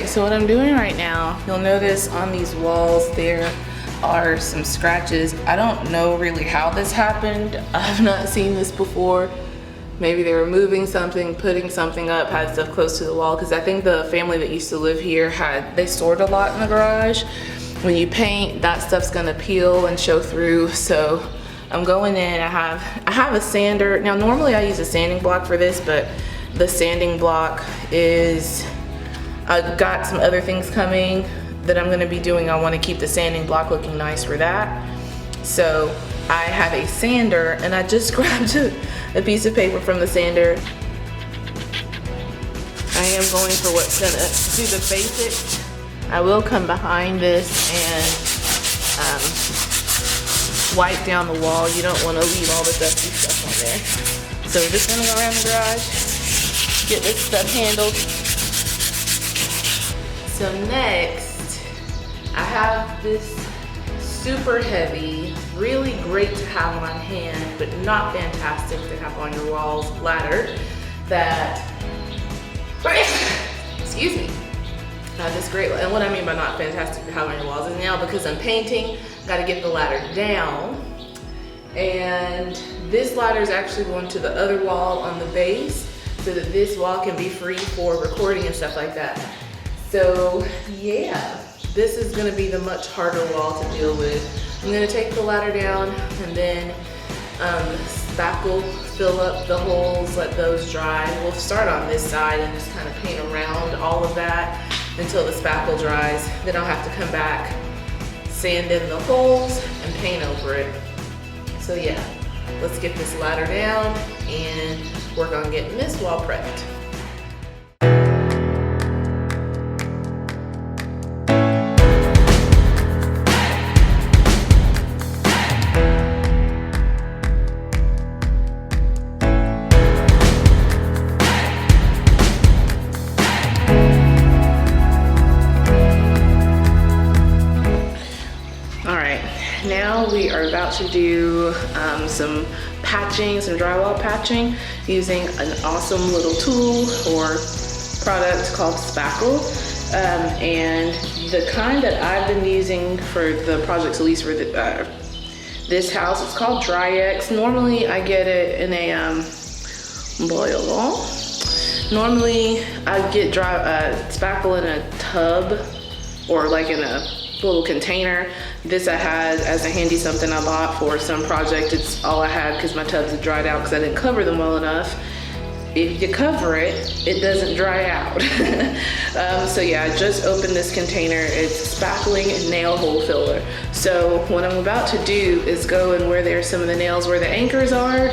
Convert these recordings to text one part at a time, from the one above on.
so what I'm doing right now, you'll notice on these walls there are some scratches. I don't know really how this happened. I've not seen this before. Maybe they were moving something, putting something up, had stuff close to the wall, because I think the family that used to live here they stored a lot in the garage. When you paint, that stuff's gonna peel and show through. So I'm going in, I have a sander. Now normally I use a sanding block for this, but the sanding block is, I've got some other things coming that I'm gonna be doing. I wanna keep the sanding block looking nice for that. So I have a sander, and I just grabbed a piece of paper from the sander. I am going for what's gonna do the basics. I will come behind this and wipe down the wall. You don't wanna leave all the dusty stuff on there. So we're just gonna go around the garage, get this stuff handled. So next, I have this super heavy, really great to have on hand, but not fantastic to have on your walls ladder that, excuse me, this great, and what I mean by not fantastic to have on your walls is now because I'm painting, got to get the ladder down, and this ladder is actually going to the other wall on the base so that this wall can be free for recording and stuff like that. So yeah. This is gonna be the much harder wall to deal with. I'm gonna take the ladder down and then spackle, fill up the holes, let those dry. We'll start on this side and just kind of paint around all of that until the spackle dries. Then I'll have to come back, sand in the holes, and paint over it. So yeah, let's get this ladder down and work on getting this wall prepped. Now we are about to do some patching, some drywall patching using an awesome little tool or product called spackle. And the kind that I've been using for the projects, at least for this house, it's called Dry-X. Normally I get it in a Normally I get spackle in a tub or like in a little container. This I had as a handy something I bought for some project. It's all I had because my tubs had dried out because I didn't cover them well enough. If you cover it, it doesn't dry out. So yeah, I just opened this container. It's spackling nail hole filler. So what I'm about to do is go and where there's some of the nails where the anchors are,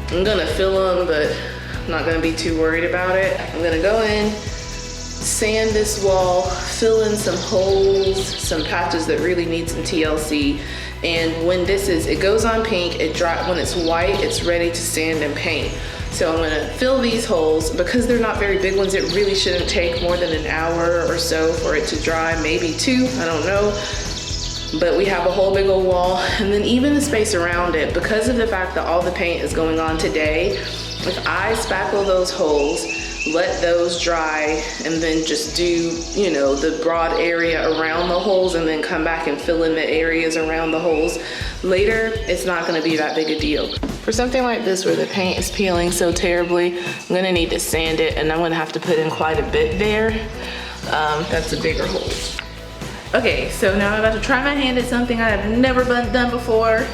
I'm gonna fill them, but I'm not gonna be too worried about it. I'm gonna go in, sand this wall, fill in some holes, some patches that really need some TLC. And when it goes on pink, when it's white, it's ready to sand and paint. So I'm gonna fill these holes. Because they're not very big ones, it really shouldn't take more than an hour or so for it to dry, maybe 2, I don't know. But we have a whole big old wall. And then even the space around it, because of the fact that all the paint is going on today, if I spackle those holes, let those dry, and then just do, the broad area around the holes and then come back and fill in the areas around the holes later, it's not gonna be that big a deal. For something like this where the paint is peeling so terribly, I'm gonna need to sand it, and I'm gonna have to put in quite a bit there. That's a bigger hole. Okay, so now I'm about to try my hand at something I have never done before.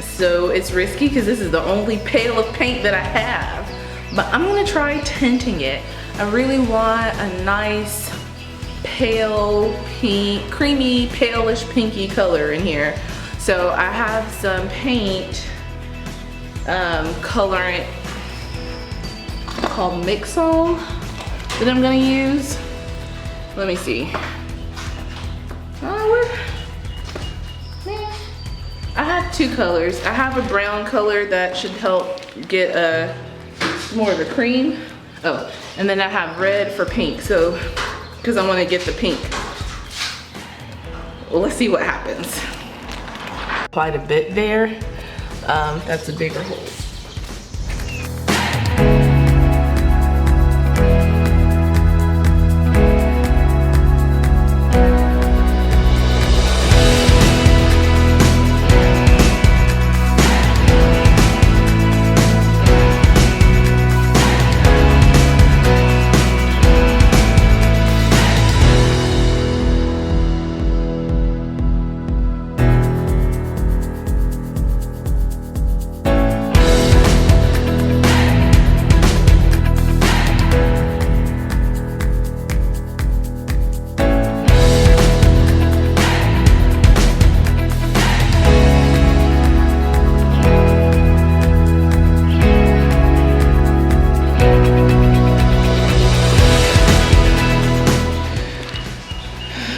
So it's risky because this is the only pail of paint that I have. But I'm gonna try tinting it. I really want a nice pale pink, creamy, palish pinky color in here. So I have some paint colorant called Mixol that I'm gonna use. Let me see. I have 2 colors. I have a brown color that should help get more of a cream. Oh, and then I have red for pink, so, because I want to get the pink. Well, let's see what happens. Applied a bit there. That's a bigger hole.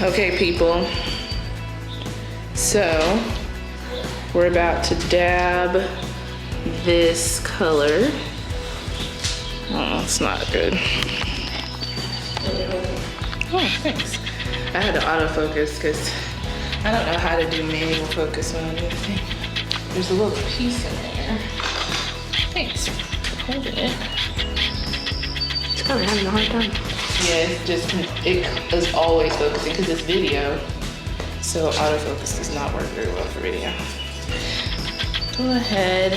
Okay, people. So we're about to dab this color. Oh, it's not good. Oh, thanks. I had to autofocus because I don't know how to do manual focus when I'm using. There's a little piece in there. Thanks for holding it. It's probably having a hard time. Yeah, it is always focusing because it's video. So autofocus does not work very well for video. Go ahead.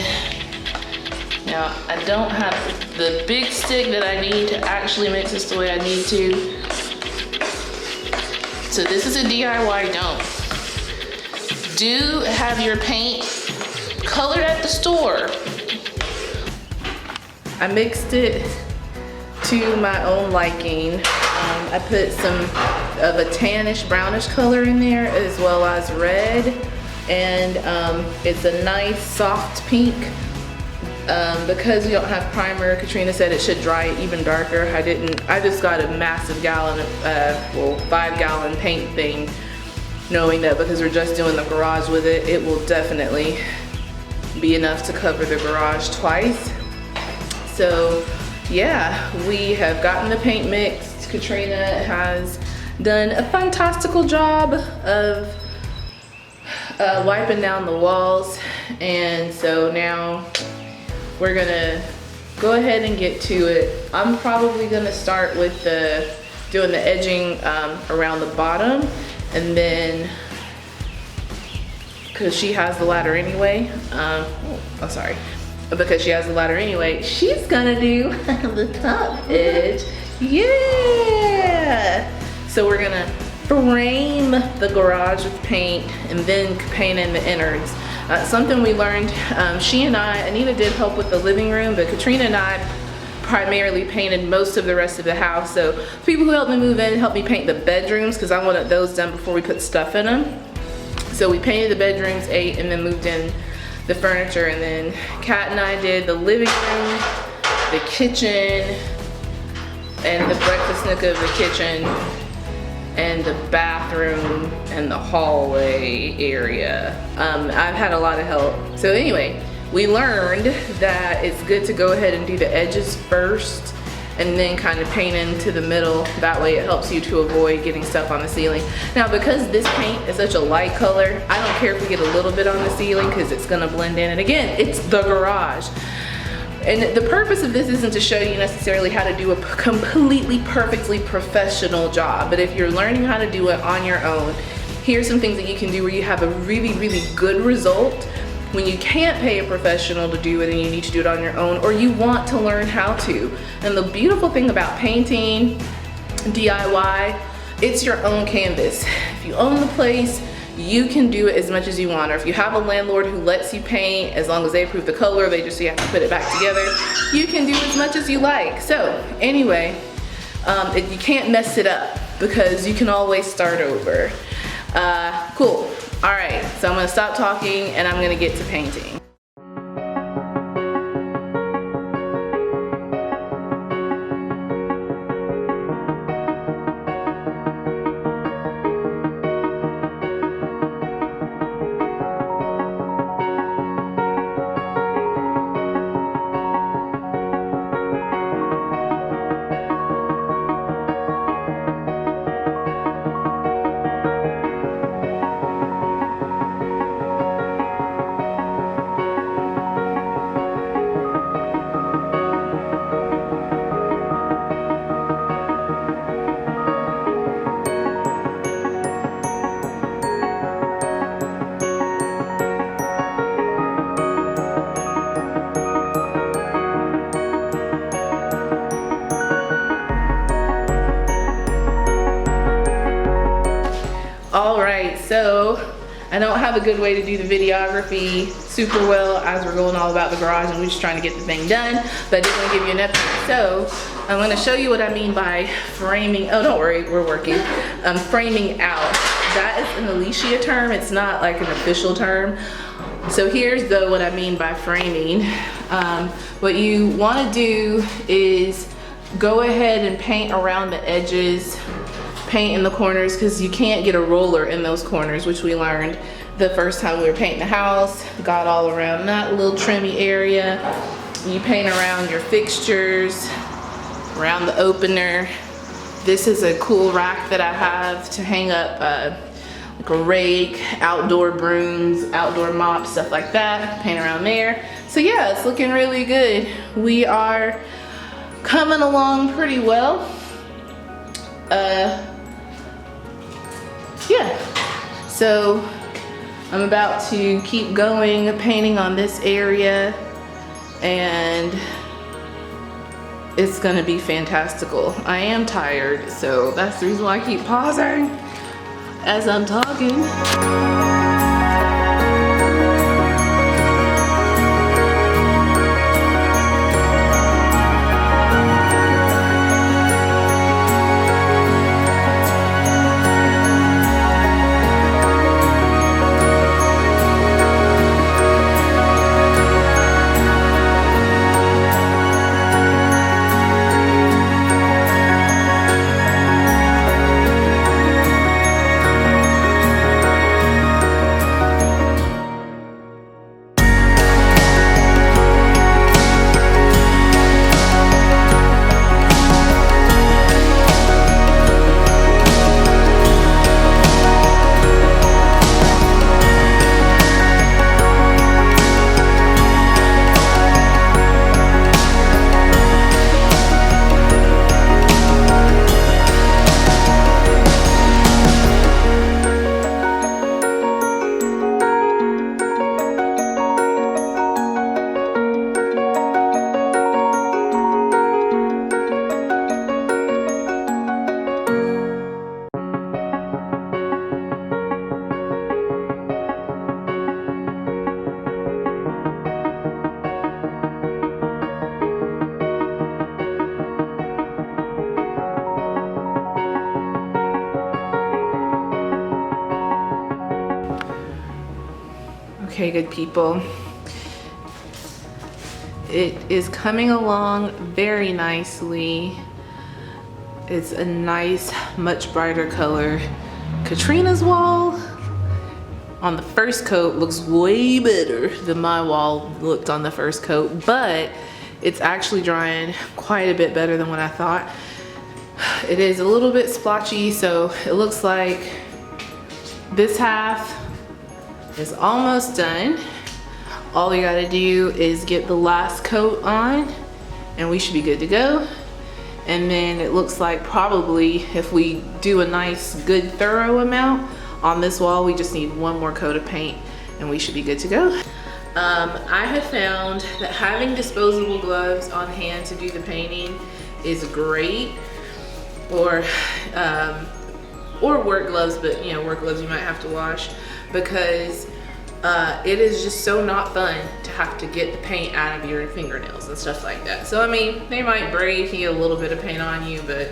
Now, I don't have the big stick that I need to actually mix this the way I need to. So this is a DIY don't. Do have your paint colored at the store. I mixed it to my own liking. I put some of a tannish brownish color in there as well as red, and it's a nice soft pink. Because we don't have primer, Katrina said it should dry even darker. I just got a massive gallon, 5-gallon paint thing, knowing that because we're just doing the garage with it, it will definitely be enough to cover the garage twice. So yeah, we have gotten the paint mixed. Katrina has done a fantastical job of wiping down the walls, and so now we're gonna go ahead and get to it. I'm probably gonna start with doing the edging around the bottom, and then, cause she has the ladder anyway, because she has the ladder anyway, she's gonna do the top edge. Yeah! So we're gonna frame the garage with paint and then paint in the innards. Something we learned, she and I, Anita did help with the living room, but Katrina and I primarily painted most of the rest of the house. So people who helped me move in helped me paint the bedrooms because I wanted those done before we put stuff in them. So we painted the bedrooms, ate, and then moved in the furniture. And then Kat and I did the living room, the kitchen, and the breakfast nook of the kitchen, and the bathroom and the hallway area. I've had a lot of help. So anyway, we learned that it's good to go ahead and do the edges first and then kind of paint into the middle. That way it helps you to avoid getting stuff on the ceiling. Now, because this paint is such a light color, I don't care if we get a little bit on the ceiling because it's gonna blend in. And again, it's the garage. And the purpose of this isn't to show you necessarily how to do a completely perfectly professional job, but if you're learning how to do it on your own, here's some things that you can do where you have a really, really good result when you can't pay a professional to do it and you need to do it on your own, or you want to learn how to. And the beautiful thing about painting, DIY, it's your own canvas. If you own the place, you can do it as much as you want, or if you have a landlord who lets you paint, as long as they approve the color, they just have to put it back together, you can do as much as you like. So anyway, you can't mess it up because you can always start over. Cool. All right, so I'm gonna stop talking and I'm gonna get to painting. All right, so I don't have a good way to do the videography super well as we're going all about the garage and we're just trying to get the thing done, but I did want to give you an update. So I'm going to show you what I mean by framing. Oh, don't worry, we're working. Framing out. That is an Alicia term. It's not like an official term. So here's what I mean by framing. What you want to do is go ahead and paint around the edges paint in the corners because you can't get a roller in those corners, which we learned the first time we were painting the house. Got all around that little trimmy area. You paint around your fixtures, around the opener. This is a cool rack that I have to hang up like a rake, outdoor brooms, outdoor mops, stuff like that. Paint around there. So yeah, it's looking really good. We are coming along pretty well. Yeah, so I'm about to keep going, painting on this area, and it's gonna be fantastical. I am tired, so that's the reason why I keep pausing as I'm talking. Okay, good people. It is coming along very nicely. It's a nice, much brighter color. Katrina's wall on the first coat looks way better than my wall looked on the first coat, but it's actually drying quite a bit better than what I thought. It is a little bit splotchy, so it looks like this half is almost done. All we gotta do is get the last coat on and we should be good to go. And then it looks like probably if we do a nice, good, thorough amount on this wall, we just need one more coat of paint and we should be good to go. I have found that having disposable gloves on hand to do the painting is great, or work gloves, but you know, work gloves you might have to wash, because it is just so not fun to have to get the paint out of your fingernails and stuff like that. So I mean, they might break, you get a little bit of paint on you, but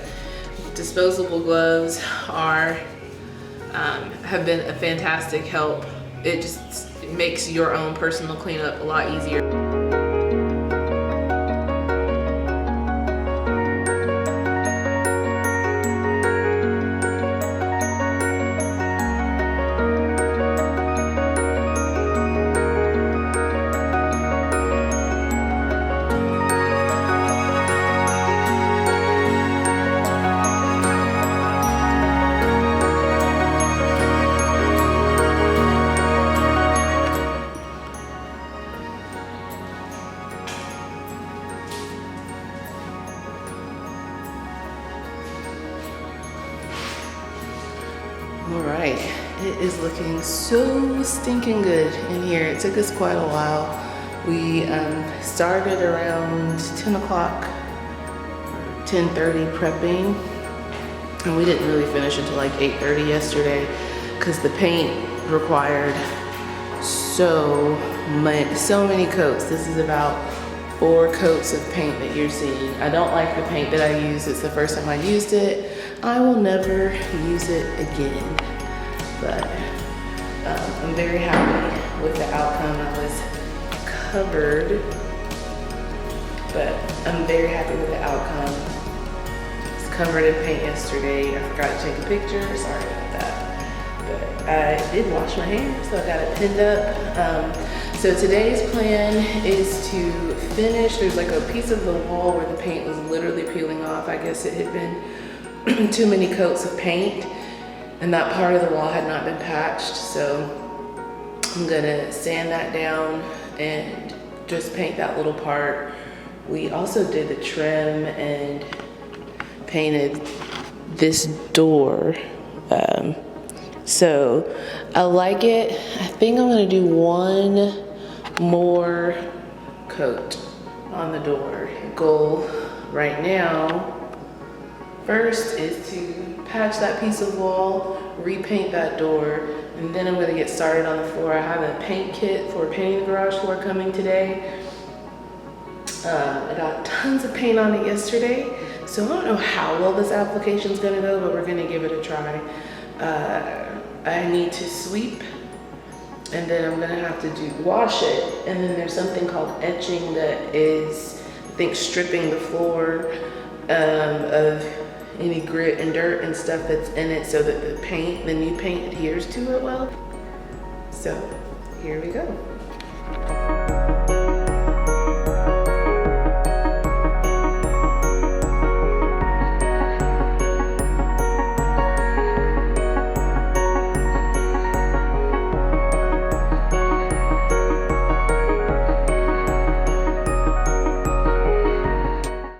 disposable gloves are have been a fantastic help. It just makes your own personal cleanup a lot easier. All right, it is looking so stinking good in here. It took us quite a while. We started around 10 o'clock, 10:30 prepping, and we didn't really finish until like 8:30 yesterday because the paint required so many coats. This is about 4 coats of paint that you're seeing. I don't like the paint that I use. It's the first time I used it. I will never use it again. But I'm very happy with the outcome. I was covered, but I'm very happy with the outcome. It's covered in paint yesterday. I forgot to take a picture, sorry about that. But I did wash my hands, so I got it pinned up. So today's plan is to finish. There's like a piece of the wall where the paint was literally peeling off. I guess it had been too many coats of paint, and that part of the wall had not been patched. So I'm gonna sand that down and just paint that little part. We also did the trim and painted this door. So I like it. I think I'm gonna do one more coat on the door. Goal right now, first is to patch that piece of wall, repaint that door, and then I'm gonna get started on the floor. I have a paint kit for painting the garage floor coming today. I got tons of paint on it yesterday, so I don't know how well this application is gonna go, but we're gonna give it a try. I need to sweep, and then I'm gonna have to wash it, and then there's something called etching that is, I think, stripping the floor of any grit and dirt and stuff that's in it so that the new paint adheres to it well. So here we go.